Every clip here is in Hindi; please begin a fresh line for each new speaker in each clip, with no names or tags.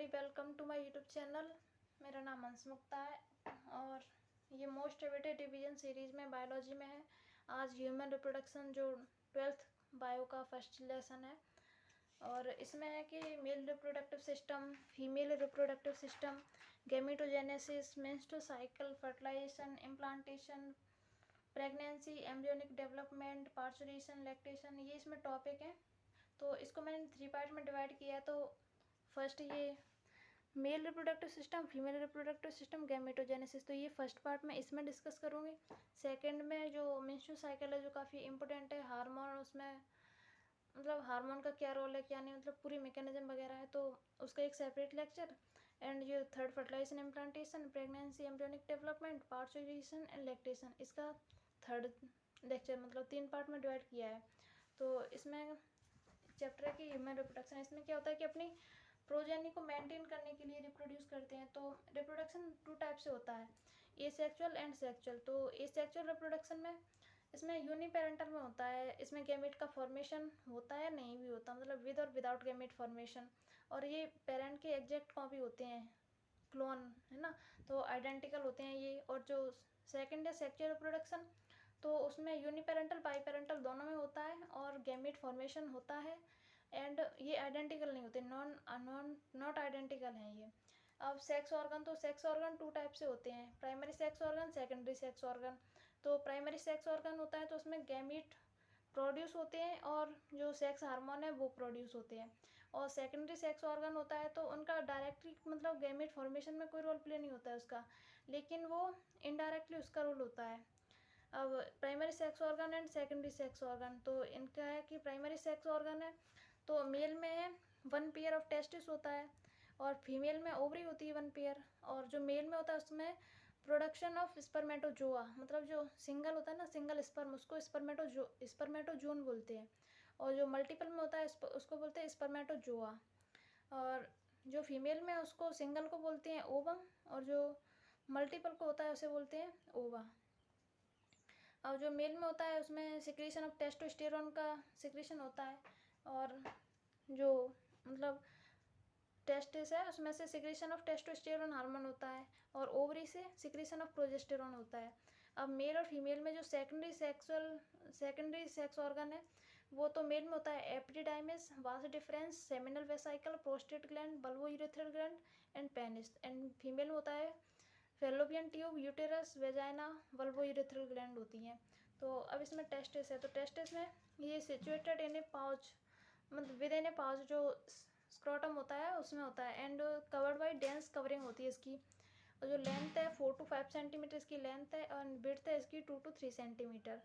Everybody, welcome to my YouTube channel. मेरा नाम अंश मुक्ता है और ये मोस्ट अवेटेड रिवीजन सीरीज़ में बायोलॉजी में है। आज ह्यूमन रिप्रोडक्शन जो 12th बायो का फर्स्ट लेसन है और इसमें है कि male reproductive system, female reproductive system, gametogenesis, menstrual cycle, fertilisation, implantation, pregnancy, embryonic development, parturition, lactation, ये इसमें टॉपिक है। तो इसको मैंने 3 पार्ट में डिवाइड किया है। तो फर्स्ट ये mail reproductive system, female reproductive system, gametogenesis, तो ये फर्स्ट पार्ट में इसमें डिस्कस करूँगी। सेकंड में जो मेंस्ट्रुअल साइकिल है जो काफ़ी इंपॉर्टेंट है, हार्मोन, उसमें मतलब हार्मोन का क्या रोल है क्या नहीं, मतलब पूरी मैकेनिज्म वगैरह है, तो उसका एक सेपरेट लेक्चर। एंड ये third fertilisation, implantation, pregnancy, embryonic development, parturition and lactation, इसका थर्ड लेक्चर, मतलब 3 पार्ट में डिवाइड किया है। तो इसमें चैप्टर है कि ह्यूमन रिप्रोडक्शन। इसमें क्या होता है कि अपनी प्रोजेनी को मेंटेन करने के लिए रिप्रोड्यूस करते हैं। तो रिप्रोडक्शन 2 टाइप से होता है, एसेक्सुअल एंड सेक्सुअल। तो एसेक्सुअल रिप्रोडक्शन में इसमें यूनिपेरेंटल में होता है, इसमें गैमेट का फॉर्मेशन होता है, नहीं भी होता, मतलब विद और विदाउट गैमेट फॉर्मेशन, और ये पेरेंट के एग्जैक्ट कॉपी होते हैं, क्लोन है ना, तो आइडेंटिकल होते हैं ये। और जो सेकंड है सेक्सुअल रिप्रोडक्शन, तो उसमें यूनिपेरेंटल बाईपेरेंटल दोनों में होता है और गैमेट फॉर्मेशन होता है, एंड ये आइडेंटिकल नहीं होते, नॉट आइडेंटिकल हैं ये। अब सेक्स ऑर्गन, तो सेक्स ऑर्गन 2 टाइप से होते हैं, primary sex organ, secondary sex organ. तो प्राइमरी सेक्स ऑर्गन होता है तो उसमें गैमेट प्रोड्यूस होते हैं और जो सेक्स हार्मोन है वो प्रोड्यूस होते हैं। और सेकेंडरी सेक्स ऑर्गन होता है तो उनका डायरेक्टली मतलब गैमेट फॉर्मेशन में कोई रोल प्ले नहीं होता है उसका, लेकिन वो इनडायरेक्टली उसका रोल होता है। अब primary sex organ and secondary sex organ, तो इनका है कि प्राइमरी सेक्स ऑर्गन है तो मेल में है 1 पेयर ऑफ टेस्टिस होता है और फीमेल में ओवरी होती है 1 पेयर, और जो मेल में होता है उसमें प्रोडक्शन ऑफ स्पर्मेटोजोआ, मतलब जो सिंगल होता है ना, सिंगल स्पर्म, उसको स्पर्मेटोजोन बोलते हैं, और जो मल्टीपल में होता है उसको बोलते हैं स्पर्मेटोजोआ। और जो फीमेल में उसको सिंगल को बोलते हैं ओवम, और जो मल्टीपल को होता है उसे बोलते हैं ओवा। और जो मेल में होता है उसमें सिक्रीशन ऑफ टेस्टोस्टेरोन का सिक्रीशन होता है, और जो मतलब टेस्टिस है उसमें से सिक्रीशन ऑफ टेस्टोस्टेरोन हार्मोन होता है, और ओवरी से सिक्रीशन ऑफ प्रोजेस्टेरोन होता है। अब मेल और फीमेल में जो सेकेंडरी सेक्स ऑर्गन है वो तो मेल में होता है epididymis, vas deferens, seminal vesicle, prostate gland, bulbourethral gland and penis. And female में होता है fallopian tube, uterus, vagina, bulbourethral gland होती हैं। तो अब इसमें टेस्टिस है, तो टेस्टिस में ये सिचुएटेड इन ए पाउच, मतलब विद इन ए पाउच, जो स्क्रोटम होता है उसमें होता है, and covered by dense covering होती है इसकी। और जो लेंथ है 4 to 5 सेंटीमीटर इसकी लेंथ है, और विड्थ है इसकी 2 to 3 सेंटीमीटर।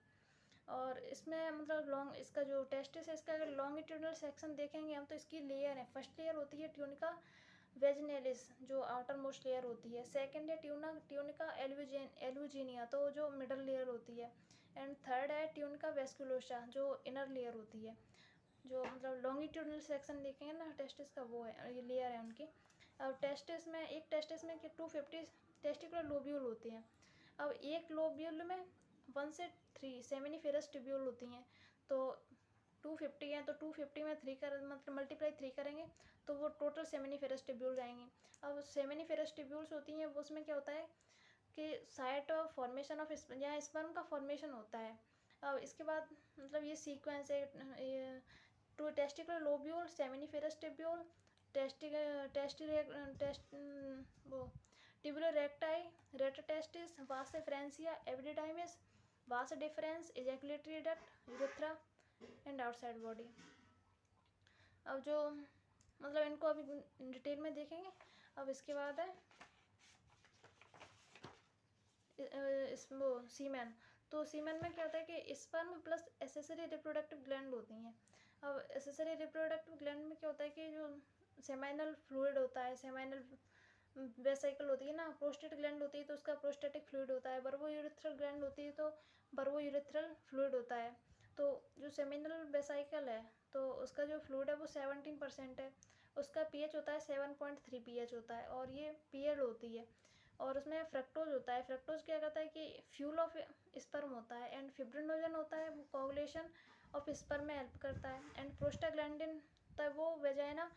और इसमें मतलब लॉन्ग, इसका जो टेस्टिस है इसका अगर लॉन्गिट्यूडनल सेक्शन देखेंगे हम तो इसकी लेयर है, फर्स्ट लेयर होती है ट्यूनिका वेजनेलिस जो आउटर मोस्ट लेयर होती है, सेकंड है ट्यूनिका एल्यूजीनिया तो जो मिडल लेयर होती है, एंड थर्ड है ट्यूनिका वेस्कुलोसा जो इनर लेयर होती है। जो मतलब लॉन्गिट्यूडनल सेक्शन देखेंगे ना टेस्टिस का, वो है, ये लेयर है उनकी। अब टेस्टिस में, एक टेस्टिस में 250 टेस्टिकुलर लोब्यूल होते हैं। अब एक लोब्यूल में 1 से 3 सेमिनिफेरस ट्यूब्यूल होती हैं। तो 250 हैं तो 250 में 3 कर मतलब मल्टीप्लाई 3 करेंगे तो वो टोटल सेमिनिफेरस ट्यूब्यूल आएंगे। अब सेमिनिफेरस ट्यूब्यूल्स होती हैं वो, उसमें क्या होता है कि साइट ऑफ फॉर्मेशन ऑफ यहाँ स्पर्म का फॉर्मेशन होता है। अब इसके बाद मतलब ये सीक्वेंस है, to testicular lobule, seminiferous tubule, वो tubular recti, rete testis, vas efferentia, epididymis, vas deferens, ejaculatory duct, urethra and outside body. अब जो मतलब इनको अभी डिटेल में देखेंगे। अब इसके बाद है वो सीमेन। तो सीमेन में क्या होता है कि sperm plus accessory reproductive gland होती हैं। अब एसेसरी रिप्रोडक्टिव ग्लैंड में क्या होता है कि जो सेमाइनल फ्लूइड होता है, सेमाइनल वेसाइकल होती है ना, प्रोस्टेट ग्लैंड होती है तो उसका प्रोस्टेटिक फ्लूइड होता है, बर्बोयूरेथ्रल ग्लैंड होती है तो बर्बोयूरेथ्रल फ्लूइड होता है। तो जो सेमिनल वेसाइकल है तो उसका जो फ्लूइड है वो 17% है, उसका पीएच होता है 7.3 पीएच होता है, और ये पीएल होती है। और उसमें फ्रक्टोज होता है, फ्रक्टोज क्या करता है कि फ्यूल ऑफ स्पर्म होता है, एंड फिब्रिनोजन होता है वो कोगुलेशन ऑफ स्पर्म में हेल्प करता है, एंड प्रोस्टाग्लैंडिन होता है वो वेजाइना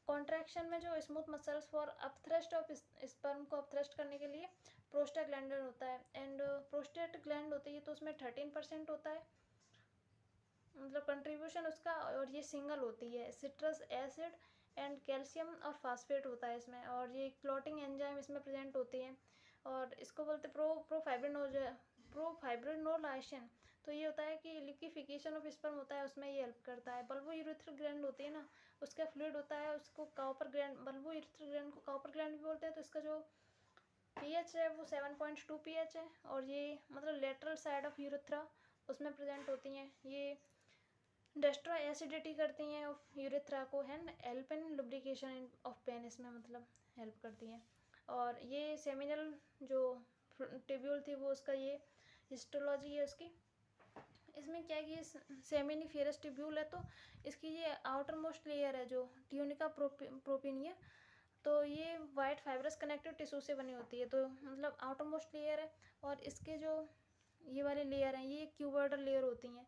कॉन्ट्रैक्शन में जो smooth muscles for upthrust of sperm को अपथ्रस्ट करने के लिए प्रोस्टाग्लैंडिन होता है। एंड प्रोस्टेट ग्लैंड होती है तो उसमें 13% होता है मतलब कंट्रीब्यूशन उसका, और ये सिंगल होती है। सिट्रस एसिड एंड कैल्शियम और फास्फेट होता है इसमें, और ये क्लॉटिंग एंजाइम इसमें प्रेजेंट होती हैं। और इसको बोलते प्रोफाइब्रिनोलाइसिन। तो ये होता है कि लिक्विफिकेशन ऑफ स्पर्म होता है, उसमें ये हेल्प करता है। बल्बो यूरेथ्रल ग्लैंड होती है ना, उसका फ्लूइड होता है, उसको Cowper gland, bulbo urethral gland को काउपर ग्लैंड भी बोलते हैं। तो इसका जो पीएच है वो 7.2 पीएच है, और ये मतलब लेटरल साइड ऑफ यूरेथ्रा उसमें प्रेजेंट होती हैं। ये डेस्ट्रॉय एसिडिटी करती हैं ऑफ यूरेथ्रा को, and help in lubrication of penis में मतलब हेल्प करती हैं। और ये सेमिनल जो टिब्यूल थी वो उसका ये हिस्टोलॉजी है उसकी। इसमें क्या है कि सेमिनिफेरस टिब्यूल है, तो इसकी ये आउटर मोस्ट लेयर है जो ट्यूनिका प्रोपिनिया, तो ये वाइट फाइब्रस कनेक्टिव टिश्यू से बनी होती है, तो मतलब आउटर मोस्ट लेयर है। और इसके जो ये वाली लेयर हैं ये क्यूबोइडल लेयर होती हैं।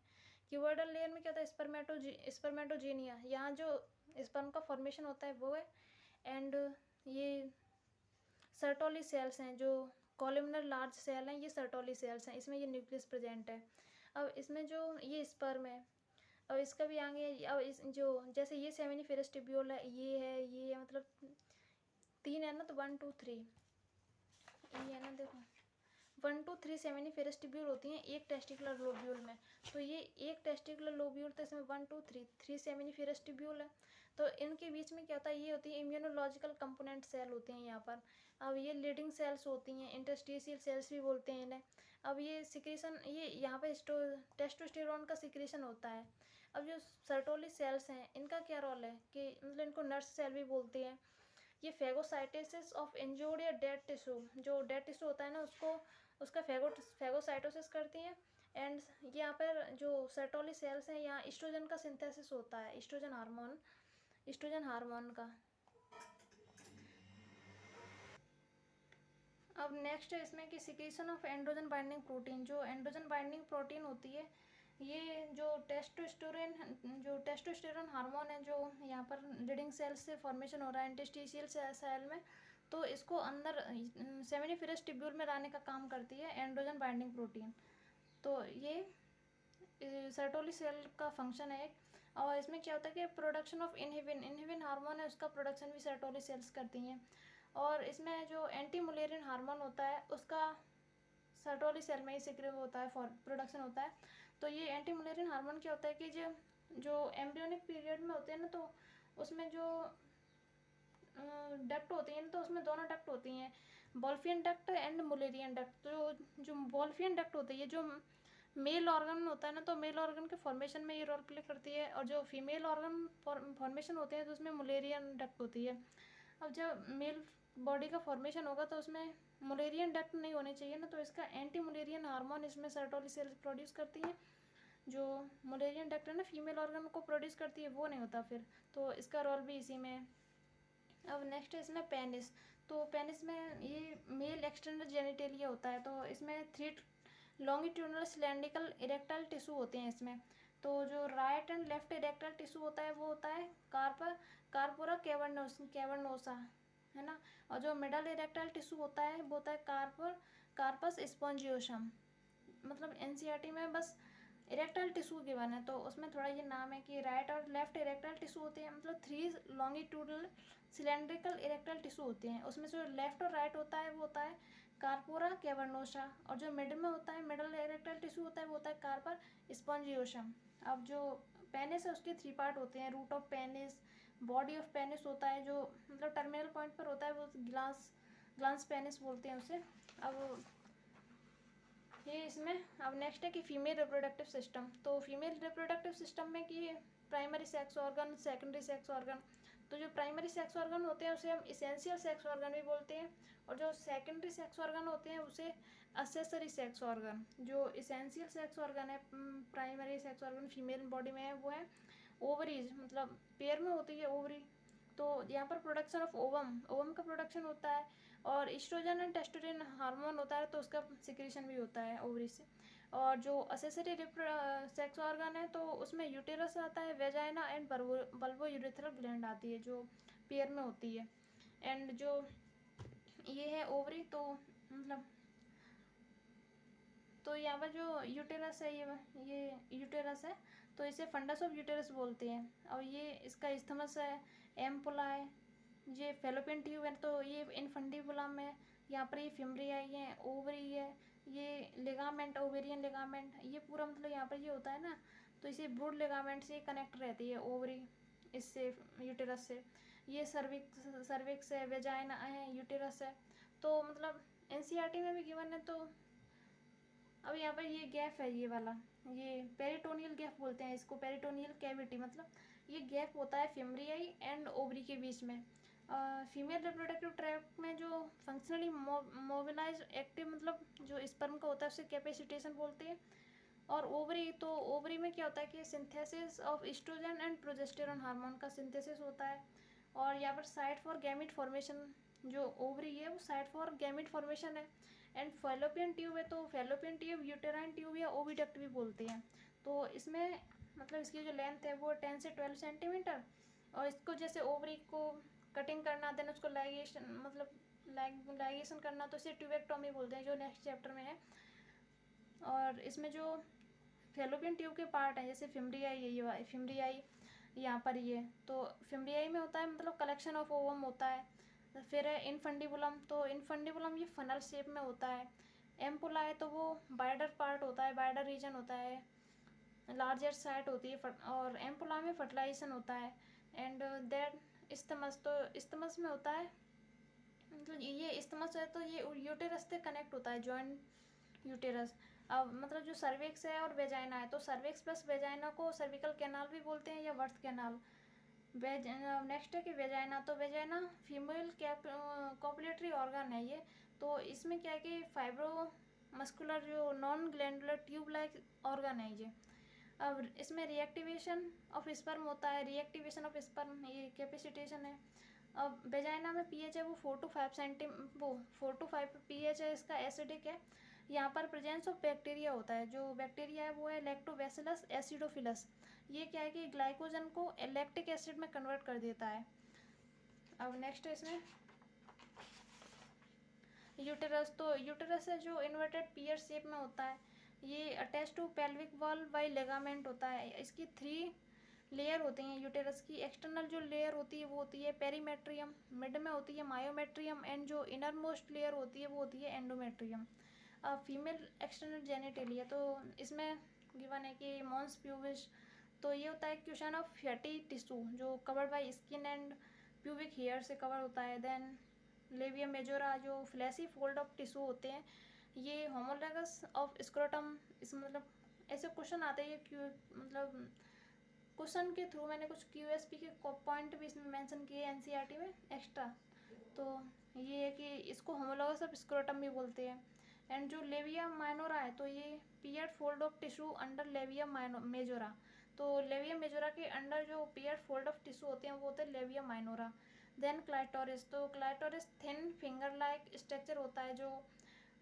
क्यूबोइडल लेयर में क्या होता है, स्पर्मेटोजीनिया, यहाँ जो स्पर्म का फॉर्मेशन होता है वो है। एंड ये सर्टोली सेल्स हैं जो कॉलमनर लार्ज सेल हैं, ये सर्टोली सेल्स हैं, इसमें ये न्यूक्लियस प्रेजेंट है। अब इसमें जो ये स्पर्म है, अब इसका भी आगे अब इस जो जैसे ये सेमिनिफेरस टिब्यूल है, ये है मतलब 3 है ना, तो 1 2 3 ये है ना, देखो 1 2 3 सेमिनिफेरस टिब्यूल होती हैं एक टेस्टिकुलर लोब्यूल में। तो ये एक टेस्टिकुलर लोब्यूल, तो इसमें 1 2 3 सेमिनिफेरस टिब्यूल है। तो इनके बीच में क्या होता है, ये होती है इम्यूनोलॉजिकल कंपोनेंट सेल होते हैं यहाँ पर। अब ये लीडिंग सेल्स होती हैं, इंटरस्टिशियल सेल्स भी बोलते हैं इन्हें। अब ये सिक्रीशन, ये यहाँ पे टेस्टोस्टेरोन का सिक्रीशन होता है। अब जो सर्टोली सेल्स हैं इनका क्या रोल है कि मतलब इनको नर्स सेल भी बोलते हैं। ये फेगोसाइटोसिस ऑफ इंजोर्ड या डेड टिश्यू, जो डेड टिश्यू होता है ना उसका फेगोसाइटोसिस करती हैं। एंड यहाँ पर जो सर्टोली सेल्स हैं यहाँ इस्ट्रोजन का सिंथेसिस होता है, इस्ट्रोजन हार्मोन का। अब नेक्स्ट है इसमें कि secretion of androgen binding protein. जो एंड्रोजन बाइंडिंग प्रोटीन होती है, ये जो टेस्टोस्टेरोन हार्मोन है जो यहाँ पर लीडिंग सेल्स से फॉर्मेशन हो रहा है इंटरस्टिशियल सेल में, तो इसको अंदर सेमिनिफेरस टिब्यूल में लाने का काम करती है एंड्रोजन बाइंडिंग प्रोटीन। तो ये सर्टोली सेल का फंक्शन है एक। और इसमें क्या होता है कि प्रोडक्शन ऑफ इनहिबिन हार्मोन है, उसका प्रोडक्शन भी सर्टोली सेल्स करती हैं। और इसमें जो एंटी मुलेरियन हार्मोन होता है उसका सर्टोली सेल में ही सिक्रेट होता है, प्रोडक्शन होता है। तो ये एंटी मुलेरियन हार्मोन क्या होता है कि जो एम्ब्रियोनिक पीरियड में होते हैं ना, तो उसमें जो डक्ट होती हैं तो उसमें दोनों डक्ट होती हैं, Wolffian duct and Mullerian duct. तो जो वोल्फियन डक्ट होती है जो मेल ऑर्गन होता है ना, तो मेल ऑर्गन के फॉर्मेशन में ये रोल प्ले करती है। और जो फीमेल ऑर्गन फॉर्मेशन होते हैं तो उसमें मुलेरियन डक्ट होती है। अब जब मेल बॉडी का फॉर्मेशन होगा तो उसमें मुलेरियन डक्ट नहीं होने चाहिए ना, तो इसका एंटी मुलेरियन हार्मोन इसमें सर्टोली सेल प्रोड्यूस करती है। जो मुलेरियन डक्ट है ना फीमेल ऑर्गन को प्रोड्यूस करती है वो नहीं होता फिर, तो इसका रोल भी इसी में है। अब नेक्स्ट है इसमें पेनिस। तो पेनिस में ये मेल एक्सटेंडर जेनिटेलिया होता है, तो इसमें 3 लॉन्गिट्यूडनल सिलेंड्रिकल इरेक्टाइल टिश्यू होते हैं इसमें। तो जो right and left erectile tissue होता है वो होता है कार्पोरा कैवर्नोसा, है ना। और जो मिडल इरेक्टाइल टिश्यू होता है वो होता है कार्पस स्पॉन्जियोसम। मतलब एनसीईआरटी में बस इरेक्टाइल टिश्यू गिवन है, तो उसमें थोड़ा ये नाम है कि राइट और लेफ्ट इरेक्टाइल टिश्यू होते हैं, मतलब 3 लॉन्गिट्यूडल सिलेंड्रिकल इरेक्टाइल टिश्यू होते हैं। उसमें जो लेफ्ट और राइट होता है वो होता है कार्पोरा कैवर्नोसा, और जो मिडिल में होता है मिडल इरेक्टाइल टिश्यू होता है वो होता है कार्पर स्पॉन्जियोसम। अब जो पेनिस है उसके 3 पार्ट होते हैं, root of penis, body of penis होता है जो मतलब टर्मिनल पॉइंट पर होता है वो ग्लांस पेनिस बोलते हैं उसे। अब ये इसमें अब नेक्स्ट है कि फीमेल रिप्रोडक्टिव सिस्टम। तो फीमेल रिप्रोडक्टिव सिस्टम में कि primary sex organ, secondary sex organ. तो जो प्राइमरी सेक्स ऑर्गन होते हैं उसे हम इसेंशियल सेक्स ऑर्गन भी बोलते हैं, और जो सेकेंडरी सेक्स ऑर्गन होते हैं उसे असेसरी सेक्स ऑर्गन। जो इसेंशियल सेक्स ऑर्गन है primary sex organ female body में है वो है ओवरीज, मतलब पेयर में होती है ओवरी। तो यहाँ पर प्रोडक्शन ऑफ ओवम का प्रोडक्शन होता है, और इस्ट्रोजन एंड टेस्टोस्टेरोन हार्मोन होता है तो उसका सिक्रीशन भी होता है ओवरी से। और जो असेसरी सेक्स ऑर्गन है तो उसमें यूटेरस आता है, vagina and bulbo urethral gland आती है। जो पेयर में होती है। एंड जो ये है ओवरी, तो मतलब तो यहाँ पर जो यूटेरस है, ये यूटेरस है, तो इसे फंडस ऑफ यूटेरस बोलते हैं। और ये इसका स्थमस है, एम्पुला है, ये फेलोपियन ट्यूब है, तो ये इनफंडिबुलम है, यहाँ पर ये फिमरियाई है, ओवरी है, ये लिगामेंट, ओवेरियन लिगामेंट, ये पूरा मतलब यहाँ पर ये होता है ना, तो इसे ब्रूड लिगामेंट से कनेक्ट रहती है ओवरी इससे, यूटेरस से। ये सर्विक्स है, वेजाइना है, यूटेरस है। तो मतलब एनसीईआरटी में भी गिवन है। तो अब यहाँ पर ये गैप है, ये वाला, ये पेरिटोनियल गैप बोलते हैं इसको, पेरिटोनियल कैविटी, मतलब ये गैप होता है फिमरियाई एंड ओवरी के बीच में। फीमेल रिप्रोडक्टिव ट्रैक्ट में जो फंक्शनली मोबिलाइज एक्टिव मतलब जो स्पर्म का होता है उसे कैपेसिटेशन बोलते हैं। और ओवरी, तो ओवरी में क्या होता है कि synthesis of oestrogen and progesterone hormone का सिंथेसिस होता है। और यहाँ पर साइट फॉर गैमिट फॉर्मेशन, जो ओवरी है वो साइट फॉर गैमिट फॉर्मेशन है। एंड फैलोपियन ट्यूब है, तो फैलोपियन ट्यूब यूटेराइन ट्यूब या ओविडक्ट भी बोलते हैं। तो इसमें मतलब इसकी जो लेंथ है वो 10 से 12 सेंटीमीटर। और इसको जैसे ओवरी को कटिंग करना, देन उसको लाइगेशन मतलब लाइगेशन करना, तो इसे ट्यूबेक्टोमी बोलते हैं, जो नेक्स्ट चैप्टर में है। और इसमें जो फैलोपियन ट्यूब के पार्ट हैं, जैसे फिमरियाई है, ये फिमरियाई यहाँ पर ये, तो फिमरियाई में होता है मतलब कलेक्शन ऑफ ओवम होता है। फिर है इनफंडिबुलम, तो इनफंडिबुलम ये फनल शेप में होता है। एम्पुला है, तो वो बाइडर पार्ट होता है, बाइडर रीजन होता है, लार्जर साइट होती है, और एम्पुला में फर्टिलाइजेशन होता है। एंड दैट इस्थमस, तो इस्थमस में होता है मतलब ये इस्थमस है, तो ये यूटेरस से कनेक्ट होता है, जॉइंट यूटेरस। अब मतलब जो सर्विक्स है और वेजाइना है, तो सर्विक्स प्लस वेजाइना को सर्विकल कैनाल भी बोलते हैं या बर्थ कैनाल। नेक्स्ट है कि वेजाइना, तो वेजाइना फीमेल कॉपुलेटरी ऑर्गन है ये। तो इसमें क्या है कि फाइब्रो मस्कुलर जो non glandular tube like organ है ये। अब इसमें रिएक्टिवेशन ऑफ स्पर्म होता है, रिएक्टिवेशन ऑफ स्पर्म, ये कैपेसिटेशन है। अब वेजाइना में पीएच है वो 4 to 5 पीएच है, इसका एसिडिक है। यहाँ पर प्रेजेंस ऑफ बैक्टीरिया होता है, जो बैक्टीरिया है वो है लैक्टोबैसिलस एसिडोफिलस। ये क्या है कि ग्लाइकोजन को लैक्टिक एसिड में कन्वर्ट कर देता है। अब नेक्स्ट है इसमें यूटेरस, तो यूटेरस है जो इन्वर्टेड पियर शेप में होता है, ये attach to pelvic wall by ligament होता है। इसकी 3 लेयर होती हैं यूटेरस की। एक्सटर्नल जो लेयर होती है वो होती है पेरीमेट्रियम, मिड में होती है मायोमेट्रियम, एंड जो इनर मोस्ट लेयर होती है वो होती है एंडोमेट्रियम। फीमेल एक्सटर्नल जेनिटेलिया, तो इसमें गिवन है कि मॉन्स प्यूबिस, तो ये होता है क्वेश्चन ऑफ फैटी टिश्यू जो covered by skin and pubic hair से कवर होता है। देन लेविया मेजोरा, जो फ्लैसी फोल्ड ऑफ टिश्यू होते हैं, ये होमोलैगस ऑफ स्क्रोटम। इस मतलब ऐसे क्वेश्चन आते हैं, ये मतलब क्वेश्चन के थ्रू मैंने कुछ क्यूएसपी के पॉइंट भी इसमें मेंशन किए एनसीईआरटी में एक्स्ट्रा। तो ये है कि इसको होमोलॉगस ऑफ स्क्रोटम भी बोलते हैं। एंड जो लेविया माइनोरा है, तो ये peered fold of tissue under labia majora. तो लेविया मेजोरा के अंडर जो पियर्ड फोल्ड ऑफ टिश्यू होते हैं वो होते हैं लेविया माइनोरा। देन क्लाइटोरिस, तो clitoris thin finger like structure होता है, जो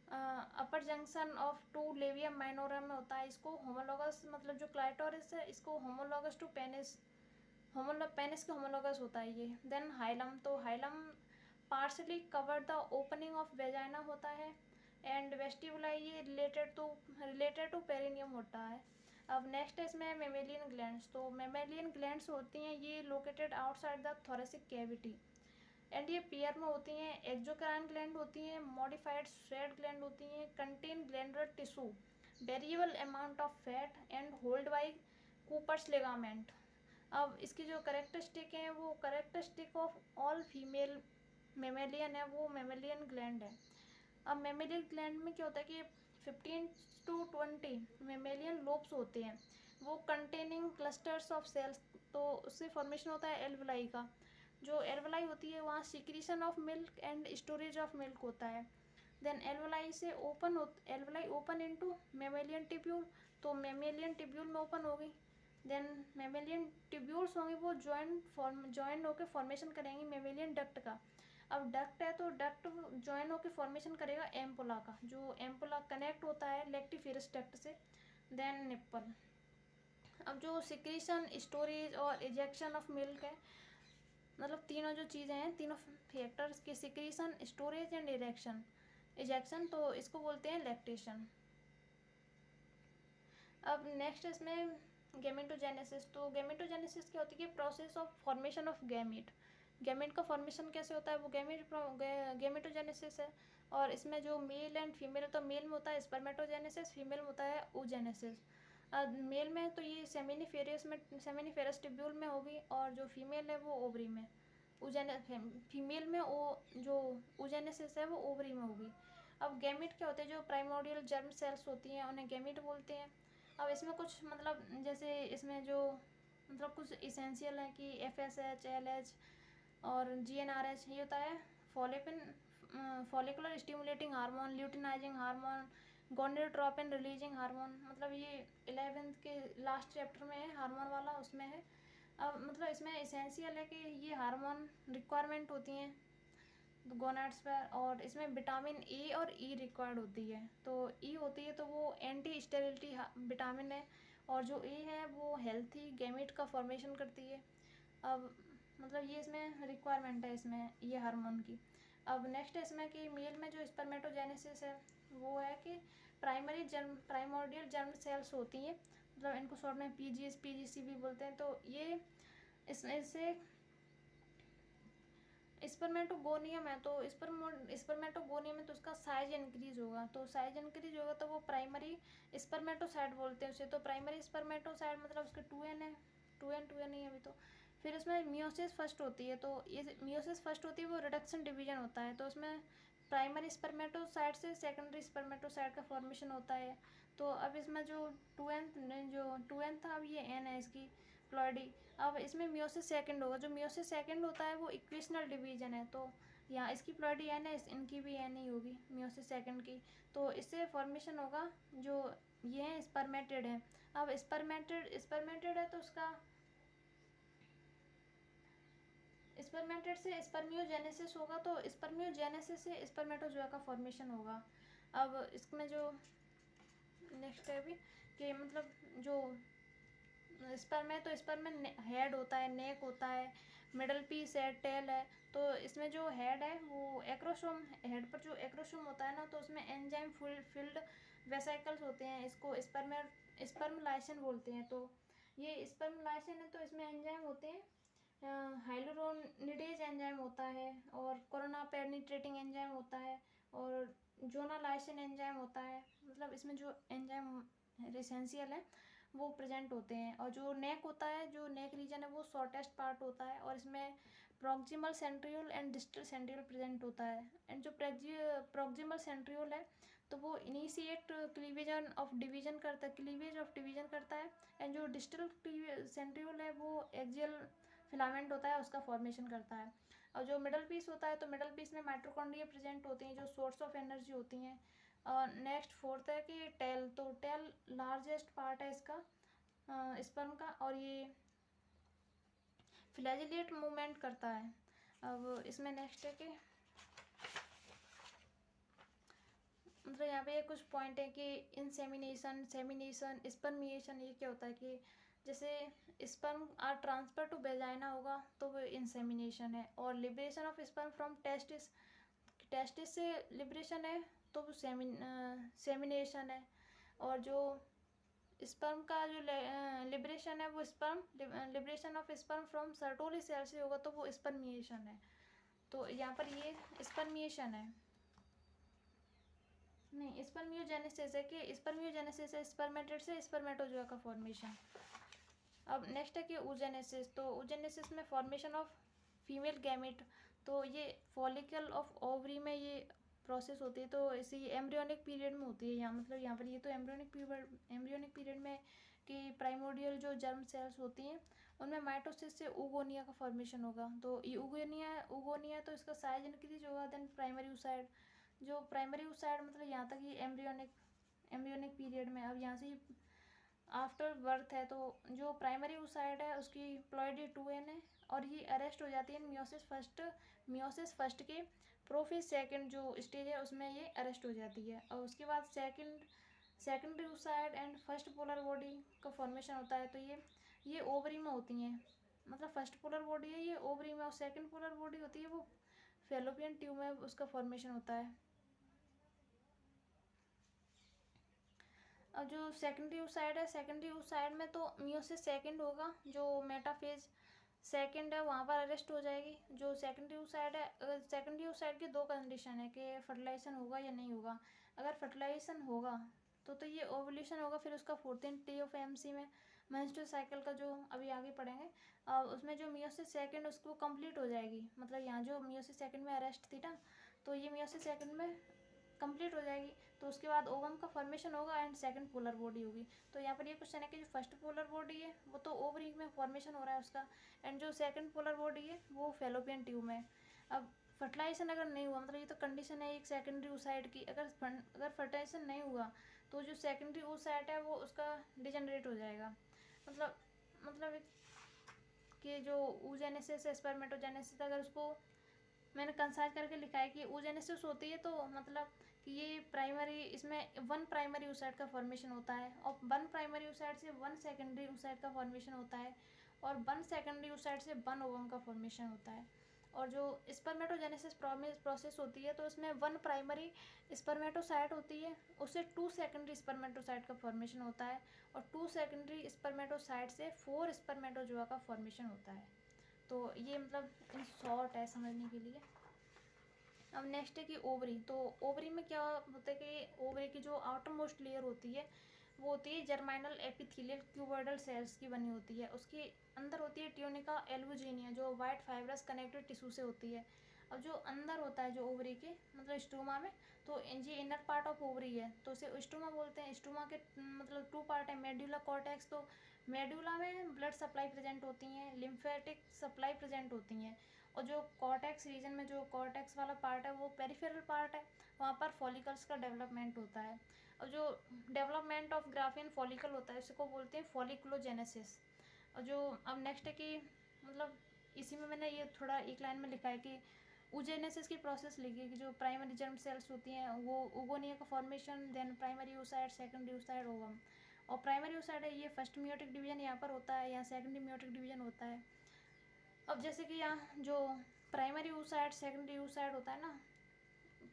अपर जंक्शन ऑफ 2 लेविया माइनोरा में होता है। इसको होमोलॉगस मतलब जो क्लाइटोरिस है इसको होमोलॉगस टू पेनिस, पेनिस के होमोलॉगस होता है ये। देन हाइलम, तो hilum partially cover the opening of vagina होता है। एंड वेस्टिबुला ये रिलेटेड टू पेरिनियम होता है। अब नेक्स्ट है इसमें मेमेलियन ग्लैंड्स, तो मेमेलियन ग्लैंड्स होती हैं ये located outside the thoracic cavity. And ये पेयर में होती हैं, एक्सोक्राइन ग्लैंड होती हैं, मॉडिफाइड स्वेट ग्लैंड होती हैं, contain glandular tissue, variable amount of fat and hold by Cooper's ligament. अब इसकी जो करेक्टरिस्टिक हैं वो characteristic of all female mammalian है, वो मेमेलियन ग्लैंड है। अब मेमेलियन ग्लैंड में क्या होता है कि 15 to 20 मेमेलियन लोब्स होते हैं, वो कंटेनिंग क्लस्टर्स ऑफ सेल्स। तो उससे फॉर्मेशन होता है एल्वलाई का। जो एल्वलाई होती है वहाँ secretion of milk and storage of milk होता है। Then alveoli open into mammalian tubule, तो मेमेलियन टिब्यूल में ओपन हो गई। देन मेमेलियन टिब्यूल्स होंगे वो जॉइन होकर फॉर्मेशन करेंगी मेमेलियन डक्ट का। अब डक्ट है तो डक्ट जॉइन होकर फॉर्मेशन करेगा एम्पुला का, जो एम्पुला कनेक्ट होता है लेक्टिफेरस डक्ट से। Then nipple. अब जो सिक्रीशन, स्टोरेज और इजेक्शन ऑफ मिल्क है, मतलब तीनों जो चीज़ें हैं, तीनों फैक्टर्स के सिक्रीशन, स्टोरेज एंड इजेक्शन, तो इसको बोलते हैं लैक्टेशन। अब नेक्स्ट इसमें गैमेटोजेनेसिस। तो गैमेटोजेनेसिस क्या होती है? Process of formation of gamete. Gamete का फॉर्मेशन कैसे होता है, वो गैमेटोजेनेसिस है। और इसमें जो मेल एंड फीमेल, तो मेल में होता है स्पर्मेटोजेनेसिस, फीमेल में होता है oogenesis। मेल में तो ये सेमिनिफेरस टिब्यूल में होगी, और जो फीमेल है वो ओवरी में। फीमेल में जो oogenesis है वो ओवरी में होगी। अब गैमेट क्या होते हैं? जो प्राइमोर्डियल जर्म सेल्स होती हैं उन्हें गैमेट बोलते हैं। अब इसमें कुछ मतलब जैसे इसमें जो मतलब कुछ इसेंशियल है कि FSH, LH और GnRH, ये होता है follicular stimulating hormone, luteinizing hormone, gonadotropin releasing hormone. मतलब ये 11th के लास्ट चैप्टर में है, हार्मोन वाला, उसमें है। अब मतलब इसमें इसेंशियल है कि ये हार्मोन रिक्वायरमेंट होती हैं गोनाड्स पर, और इसमें विटामिन ए और ई रिक्वायर्ड होती है। तो ई होती है तो वो एंटी स्टेरिलिटी विटामिन है, और जो ए है वो हेल्थी गैमेट का फॉर्मेशन करती है। अब मतलब ये इसमें रिक्वायरमेंट है इसमें ये हार्मोन की। अब नेक्स्ट इसमें कि मेल में जो स्पर्मेटोजेनेसिस है वो है कि प्राइमोर्डियल जर्म सेल्स होती हैं, मतलब इनको शॉर्ट में PGC भी बोलते हैं। तो ये इसमें से स्पर्मेटोगोनियम है, तो स्पर्मेटोगोनियम है तो उसका साइज इंक्रीज होगा। तो साइज इंक्रीज होगा तो वो प्राइमरी स्पर्मेटोसाइट बोलते हैं उसे। तो प्राइमरी स्पर्मेटोसाइट मतलब उसके 2n है, 2n नहीं है अभी तो। फिर उसमें मियोसिस फर्स्ट होती है, तो ये मियोसिस फर्स्ट होती है वो रिडक्शन डिवीजन होता है। तो उसमें प्राइमरी स्पर्मेटोसाइट से सेकेंडरी स्पर्मेटोसाइट का फॉर्मेशन होता है। तो अब इसमें जो 2n था, अब ये n है इसकी प्लॉइडी। अब इसमें मियोसिस सेकंड होगा, जो मियोसिस सेकंड होता है वो इक्वेशनल डिवीजन है। तो यहाँ इसकी प्लॉइडी एन है, इनकी भी एन ही होगी मियोसिस सेकंड की। तो इससे फॉर्मेशन होगा जो ये है स्पर्मेटेड है। अब स्पर्मेटेड है तो उसका स्पर्मेटेड से स्पर्मियोजेनेसिस होगा, तो स्पर्मियोजेनेसिस से स्पर्मेटोजोआ का फॉर्मेशन होगा। अब इसमें जो नेक्स्ट है अभी कि मतलब जो स्पर्म है, तो स्पर्म में हेड होता है, नेक होता है, मिडल पीस है, टेल है। तो इसमें जो हेड है वो एक्रोसोम, हेड पर जो एक्रोसोम होता है ना, तो उसमें एंजाइम फील्ड वेसाइकल्स होते हैं, इसको स्पर्म लाइसेन बोलते हैं। तो ये स्पर्म लाइसेन है तो इसमें एंजाइम होते हैं, हाइलुरोनिडेज एंजाइम होता है, और कोरोना पेनिट्रेटिंग एंजाइम होता है, और जोनालाइसिन एंजाइम होता है। मतलब इसमें जो एंजाइम एसेंशियल है वो प्रेजेंट होते हैं। और जो नेक होता है, जो नेक रीजन है वो शॉर्टेस्ट पार्ट होता है, और इसमें proximal centriole and distal centriole present होता है। एंड जो प्रॉक्सिमल सेंट्रियोल है तो वो इनिशिएट क्लीवेज ऑफ डिवीजन करता है। एंड जो डिस्टल सेंट्रियोल है वो एक्सियल फिलामेंट होता है, उसका फॉर्मेशन करता है। और जो मिडल पीस होता है, तो मिडल पीस में माइटोकॉन्ड्रिया प्रेजेंट होती हैं जो सोर्स ऑफ एनर्जी होती हैं। और नेक्स्ट फोर्थ है कि टेल, तो टेल लार्जेस्ट पार्ट है इसका स्पर्म का, और ये फ्लैजिलेट मूवमेंट करता है। अब इसमें नेक्स्ट है कि मतलब यहाँ पे कुछ पॉइंट है कि इंसेमिनेशन, सेमिनेशन, स्पर्मिएशन, ये क्या होता है कि जैसे sperm are transfer to vagina होगा तो वो इंसेमिनेशन है, और liberation of sperm from testis से लिबरेशन है तो वो सेमिनेशन है। और जो स्पर्म का जो लिबरेशन है वो liberation of sperm from Sertoli cell से होगा तो वो स्पर्मिएशन है। तो यहाँ पर ये स्पर्मिएशन है, नहीं स्पर्मियोजेनेसिस है कि स्पर्मियोजेनेसिस है स्पर्मेटेड से स्पर्मेटोजोआ का फॉर्मेशन। अब नेक्स्ट है कि oogenesis। तो oogenesis में फॉर्मेशन ऑफ फीमेल गैमेट, तो ये फॉलिकल ऑफ ओवरी में ये प्रोसेस होती है। तो इसी एम्ब्रियोनिक पीरियड में होती है यहाँ, मतलब यहाँ पर ये तो एम्ब्रियोनिक पीरियड में कि प्राइमोडियल जो जर्म सेल्स होती हैं उनमें माइटोसिस से oogonia का फॉर्मेशन होगा। तो ये oogonia तो इसका साइज इंक्रीज होगा। देन प्राइमरी oocyte, जो प्राइमरी oocyte मतलब यहाँ तक ये एम्ब्रियोनिक पीरियड में। अब यहाँ से आफ्टर बर्थ है, तो जो प्राइमरी oocyte है उसकी प्लॉइडी 2n है, और ये अरेस्ट हो जाती है मियोसिस फर्स्ट के प्रोफेज सेकंड जो स्टेज है उसमें ये अरेस्ट हो जाती है। और उसके बाद secondary oocyte and first polar body का फॉर्मेशन होता है। तो ये ओवरी में होती हैं, मतलब फर्स्ट पोलर बॉडी है ये ओवरी में, और सेकंड पोलर बॉडी होती है वो फैलोपियन ट्यूब में उसका फॉर्मेशन होता है। और जो सेकेंडरी oocyte है, सेकेंडरी oocyte में तो मियोसिस सेकंड होगा, जो मेटाफेज सेकंड है वहाँ पर अरेस्ट हो जाएगी। जो सेकेंडरी oocyte है, सेकेंडरी oocyte की दो कंडीशन है कि फर्टिलाइजेशन होगा या नहीं होगा। अगर फर्टिलाइजेशन होगा तो ये ओवुलेशन होगा, फिर उसका 14th डे ऑफ एमसी में मेंस्ट्रुअल साइकिल का जो अभी आगे पढ़ेंगे उसमें जो मियोसिस सेकंड उसको कंप्लीट हो जाएगी। मतलब यहाँ जो मियोसिस सेकंड में अरेस्ट थी ना, तो ये मियोसिस सेकंड में कंप्लीट हो जाएगी। तो उसके बाद ओवम का फॉर्मेशन होगा एंड सेकंड पोलर बॉडी होगी। तो यहाँ पर ये क्वेश्चन है कि जो फर्स्ट पोलर बॉडी है वो तो ओवरी में फॉर्मेशन हो रहा है उसका, एंड जो सेकंड पोलर बॉडी है वो फैलोपियन ट्यूब में। अब फर्टिलाइजेशन अगर नहीं हुआ, मतलब ये तो कंडीशन है एक सेकेंडरी oocyte की, अगर फर्टिलाइजेशन नहीं हुआ तो जो सेकेंडरी oocyte है वो उसका डिजनरेट हो जाएगा। मतलब कि जो oogenesis स्पर्मेटोजेनेसिस, अगर उसको मैंने कंसाइज करके लिखा है कि oogenesis होती है तो मतलब कि ये प्राइमरी, इसमें वन प्राइमरी oocyte का फॉर्मेशन होता है, और वन प्राइमरी oocyte से वन सेकेंडरी oocyte का फॉर्मेशन होता है, और वन सेकेंडरी oocyte से वन ओवम का फॉर्मेशन होता है। और जो स्पर्मेटोजेनेसिस प्रोसेस होती है तो उसमें वन प्राइमरी स्पर्मेटोसाइट होती है, उससे टू सेकेंडरी स्पर्मेटोसाइट का फॉर्मेशन होता है, और टू सेकेंडरी स्पर्मेटोसाइट से फोर स्पर्मेटोजोआ का फॉर्मेशन होता है। तो ये मतलब इन शॉर्ट है समझने के लिए। अब नेक्स्ट है कि ओवरी। तो ओवरी में क्या होता है कि ओवरी की जो आउटर मोस्ट लेयर होती है वो होती है जर्माइनल एपिथेलियल क्यूबॉइडल सेल्स की बनी होती है। उसके अंदर होती है ट्यूनिका एल्बुजिनिया जो वाइट फाइब्रस कनेक्टेड टिश्यू से होती है। अब जो अंदर होता है जो ओवरी के मतलब स्टोमा में, तो ये इनर पार्ट ऑफ ओवरी है तो उसे स्टोमा बोलते हैं। स्टोमा के मतलब टू पार्ट है, मेड्यूला कॉर्टेक्स, तो मेड्यूला में ब्लड सप्लाई प्रेजेंट होती हैं, लिम्फेटिक सप्लाई प्रेजेंट होती हैं, और जो कॉर्टेक्स रीजन में जो कॉर्टेक्स वाला पार्ट है वो पेरिफेरल पार्ट है, वहाँ पर फॉलिकल्स का डेवलपमेंट होता है। और जो डेवलपमेंट ऑफ ग्राफियन फॉलिकल होता है उसको बोलते हैं फॉलिकुलोजेनेसिस। और जो अब नेक्स्ट है कि मतलब इसी में मैंने ये थोड़ा एक लाइन में लिखा है कि oogenesis की प्रोसेस लिखी है कि जो प्राइमरी जर्म सेल्स होती हैं वो ओगोनिया का formation, then primary oocyte, secondary oocyte, ovum. और प्राइमरी oocyte है ये फर्स्ट मियोटिक डिवीजन यहाँ पर होता है, यहाँ सेकेंडरी मियोटिक डिवीजन होता है। अब जैसे कि यहाँ जो प्राइमरी oocyte सेकेंडरी oocyte होता है ना,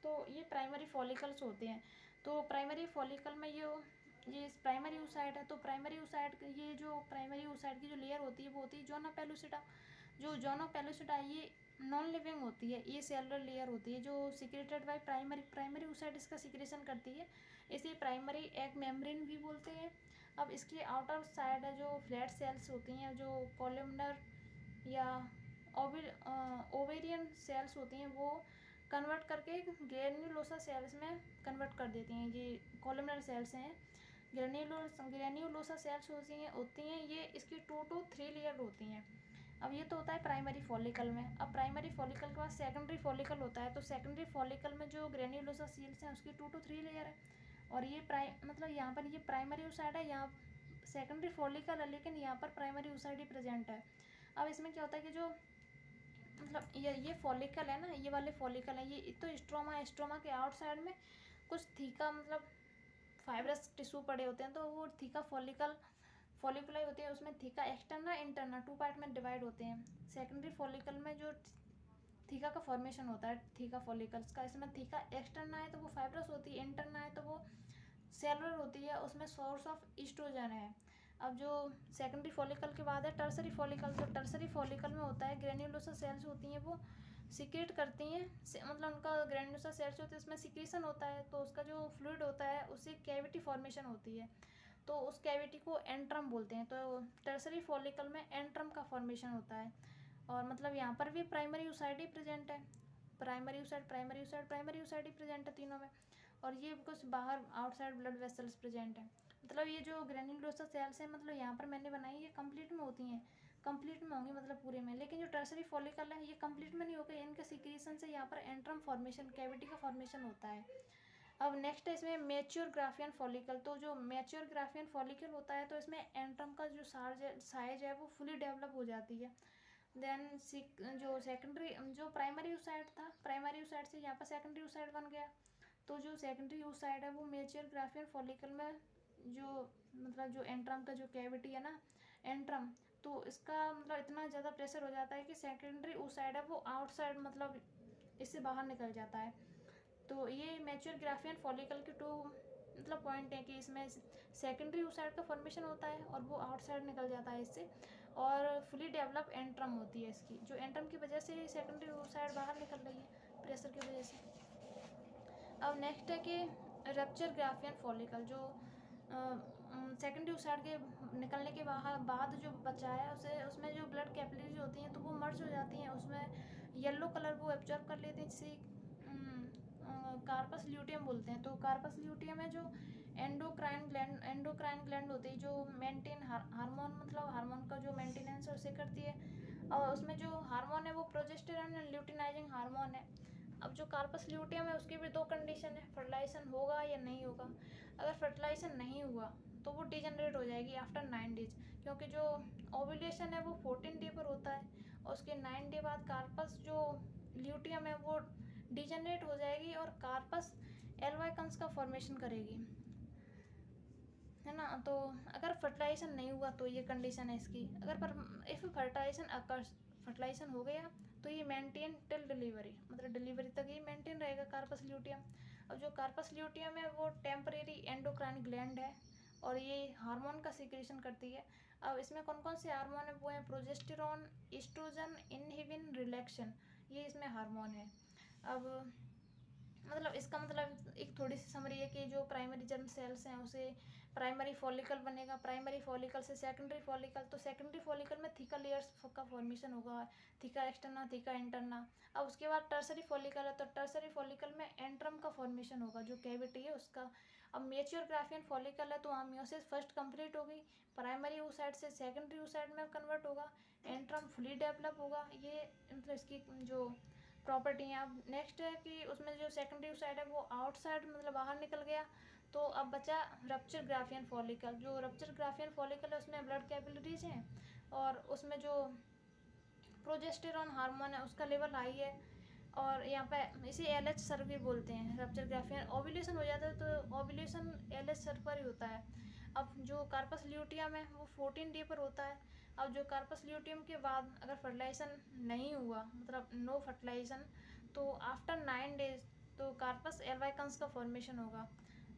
तो ये प्राइमरी फॉलिकल्स होते हैं। तो प्राइमरी फॉलिकल में ये प्राइमरी oocyte है, तो प्राइमरी oocyte ये जो प्राइमरी oocyte की जो लेयर होती है वो होती है जोना पेलुसिडा। जो जोना पेलुसिडा ये नॉन लिविंग होती है, ये सेलुलर लेयर होती है जो सिक्रेटेड बाय प्राइमरी oocyte इसका सिक्रेशन करती है, इसे प्राइमरी एग मेम्ब्रेन भी बोलते हैं। अब इसके आउटर साइड है जो फ्लैट सेल्स होती हैं जो कॉलमनर या ओवेरियन सेल्स होती हैं वो कन्वर्ट करके ग्रेन्युलोसा सेल्स में कन्वर्ट कर देती हैं। ये कॉलमनर सेल्स हैं, ग्रेन्युलोसा सेल्स होती हैं ये इसकी 2 to 3 लेयर होती हैं। अब ये तो होता है प्राइमरी फॉलिकल में। अब प्राइमरी फॉलिकल के बाद सेकेंडरी फॉलिकल होता है, तो सेकेंडरी फॉलिकल में जो ग्रेन्युलोसा सेल्स हैं उसकी 2 to 3 लेयर है, और ये मतलब यहाँ पर ये प्राइमरी oocyte है, यहाँ सेकेंडरी फॉलिकल है लेकिन यहाँ पर प्राइमरी oocyte ही प्रेजेंट है। अब इसमें क्या होता है कि जो मतलब ये फॉलिकल है ना, ये वाले फॉलिकल है, ये तो स्ट्रोमा के आउटसाइड में कुछ थीका मतलब फाइब्रस टिश्यू पड़े होते हैं, तो वो थीका फॉलिकुलाई होते हैं, उसमें थीका एक्सटर्ना इंटरना 2 पार्ट में डिवाइड होते हैं। सेकेंडरी फॉलिकल में जो थीका का फॉर्मेशन होता है थीका फॉलिकल्स का, इसमें थीका एक्सटर्ना है तो वो फाइब्रस होती है, इंटरना है तो वो सेलुलर होती है, उसमें सोर्स ऑफ ईस्ट्रोजन है। अब जो सेकेंडरी फॉलिकल के बाद है टर्सरी फॉलिकल, तो टर्सरी फॉलिकल में होता है ग्रेन्युलोसा सेल्स होती हैं वो सिक्रेट करती हैं, मतलब उनका ग्रेन्युलोसा सेल्स होते हैं उसमें सिक्रीशन होता है, तो उसका जो फ्लूइड होता है उससे कैविटी फॉर्मेशन होती है, तो उस कैविटी को एंट्रम बोलते हैं। तो टर्सरी फॉलिकल में एंट्रम का फॉर्मेशन होता है, और मतलब यहाँ पर भी प्राइमरी oocyte ही प्रेजेंट है, प्राइमरी oocyte ही प्रेजेंट है तीनों में, और ये कुछ बाहर आउटसाइड ब्लड वेसल्स प्रेजेंट है। मतलब ये जो ग्रेन्युलोसा सेल्स है मतलब यहाँ पर मैंने बनाई ये कंप्लीट में होती हैं, कंप्लीट में होंगी मतलब पूरे में, लेकिन जो टर्सरी फॉलिकल है ये कंप्लीट में नहीं होगा, इनके सिक्रीशन से यहाँ पर एंट्रम फॉर्मेशन कैविटी का फॉर्मेशन होता है। अब नेक्स्ट है इसमें मैच्योर ग्राफियन फॉलिकल। तो जो मैच्योर ग्राफियन फॉलिकल होता है तो इसमें एंट्रम का जो साइज है वो फुली डेवलप हो जाती है। देन जो सेकेंडरी जो प्राइमरी oocyte था, प्राइमरी oocyte से यहाँ पर सेकेंडरी oocyte बन गया, तो जो सेकेंडरी oocyte है वो मैच्योर ग्राफियन फॉलिकल में जो मतलब जो एंट्रम का जो कैविटी है ना एंट्रम, तो इसका मतलब इतना ज़्यादा प्रेशर हो जाता है कि सेकेंडरी oocyte है वो आउटसाइड मतलब इससे बाहर निकल जाता है। तो ये मैच्योर ग्राफियन फॉलिकल के टू मतलब पॉइंट है कि इसमें सेकेंडरी oocyte का फॉर्मेशन होता है और वो आउटसाइड निकल जाता है इससे, और फुली डेवलप एंट्रम होती है इसकी, जो एंट्रम की वजह से सेकेंडरी oocyte बाहर निकल रही है प्रेशर की वजह से। अब नेक्स्ट है कि रप्चर ग्राफियन फॉलिकल, जो सेकेंडरी oocyte के निकलने के बाद जो बचा है उसे उसमें जो ब्लड कैपिलरीज होती हैं तो वो मर्ज हो जाती हैं, उसमें येलो कलर वो एब्जॉर्ब कर लेते हैं, जिसे कार्पस ल्यूटियम बोलते हैं। तो कार्पस ल्यूटियम है जो एंडोक्राइन ग्लैंड होती है जो मेंटेन हार्मोन मतलब हार्मोन का जो मेंटेनेंस है उसे करती है, और उसमें जो हार्मोन है वो प्रोजेस्टेरॉन एंड ल्यूटिनाइजिंग हार्मोन है। अब जो कार्पस ल्यूटियम है उसकी भी दो कंडीशन है, फर्टिलाइजेशन होगा या नहीं होगा। अगर फर्टिलाइजेशन नहीं हुआ तो वो डिजनरेट हो जाएगी आफ्टर 9 डेज, क्योंकि जो ओव्यूलेशन है वो 14 डे पर होता है, और उसके 9 डे बाद कार्पस जो ल्यूटियम है वो डिजनरेट हो जाएगी और कार्पस एल्वाइकन्स का फॉर्मेशन करेगी, है ना। तो अगर फर्टिलाइजेशन नहीं हुआ तो ये कंडीशन है इसकी। अगर पर इफ़ फर्टिलाइजेशन अकर्स, फर्टिलाइजेशन हो गया तो ये मेंटेन टिल डिलीवरी, मतलब डिलीवरी तक ये मेंटेन रहेगा कार्पस ल्यूटियम। अब जो कार्पस ल्यूटियम है वो टेम्परेरी एंडोक्राइन ग्लैंड है और ये हार्मोन का सिक्रेशन करती है। अब इसमें कौन कौन से हार्मोन है वो है प्रोजेस्टेरॉन, एस्ट्रोजन, इनहिबिन, रिलैक्सन, ये इसमें हार्मोन है। अब मतलब इसका मतलब एक थोड़ी सी समरी है कि जो प्राइमरी जर्म सेल्स हैं उसे प्राइमरी फॉलिकल बनेगा, प्राइमरी फॉलिकल से सेकेंडरी फॉलिकल, तो सेकेंडरी फॉलिकल में थीका लेयर्स का फॉर्मेशन होगा, थीका एक्सटर्ना, थीका इंटरना। अब उसके बाद टर्सरी फॉलिकल है तो टर्सरी फॉलिकल में एंट्रम का फॉर्मेशन होगा, जो कैविटी है उसका। अब मेच्योर ग्राफियन फॉलिकल है तो वहाँ मियोसिस फर्स्ट कंप्लीट होगी, प्राइमरी oocyte से सेकेंडरी oocyte में कन्वर्ट होगा, एंट्रम फुली डेवलप होगा। ये मतलब इसकी जो प्रॉपर्टी है। अब नेक्स्ट है कि उसमें जो सेकेंडरी oocyte है वो आउटसाइड मतलब बाहर निकल गया, तो अब बचा रप्चर ग्राफियन फॉलिकल। जो रप्चर ग्राफियन फॉलिकल है उसमें ब्लड कैपिलरीज हैं और उसमें जो प्रोजेस्टेरॉन हार्मोन है उसका लेवल हाई है, और यहाँ पे इसे LH सर भी बोलते हैं। रप्चर ग्राफियन ओव्यूलेशन हो जाता है तो ओव्यूलेशन LH सर पर ही होता है। अब जो कार्पस ल्यूटियम है वो 14 डे पर होता है। अब जो कार्पस ल्यूटियम के बाद अगर फर्टिलाइजेशन नहीं हुआ मतलब नो फर्टिलाइजेशन, तो आफ्टर 9 डेज तो कार्पस एल्वाइकन्स का फॉर्मेशन होगा।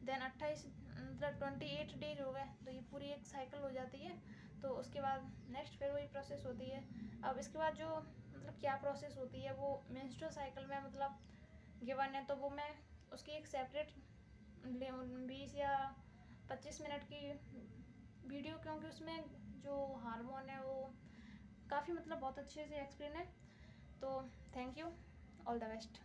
देन 28 मतलब 28 डेज हो गए तो ये पूरी एक साइकिल हो जाती है। तो उसके बाद नेक्स्ट फिर वही प्रोसेस होती है। अब इसके बाद जो मतलब क्या प्रोसेस होती है वो मेंस्ट्रुअल साइकिल में मतलब गिवन है, तो वो मैं उसकी एक सेपरेट 20 या 25 मिनट की वीडियो, क्योंकि उसमें जो हार्मोन है वो काफ़ी मतलब बहुत अच्छे से एक्सप्लेन है। तो thank you, all the best.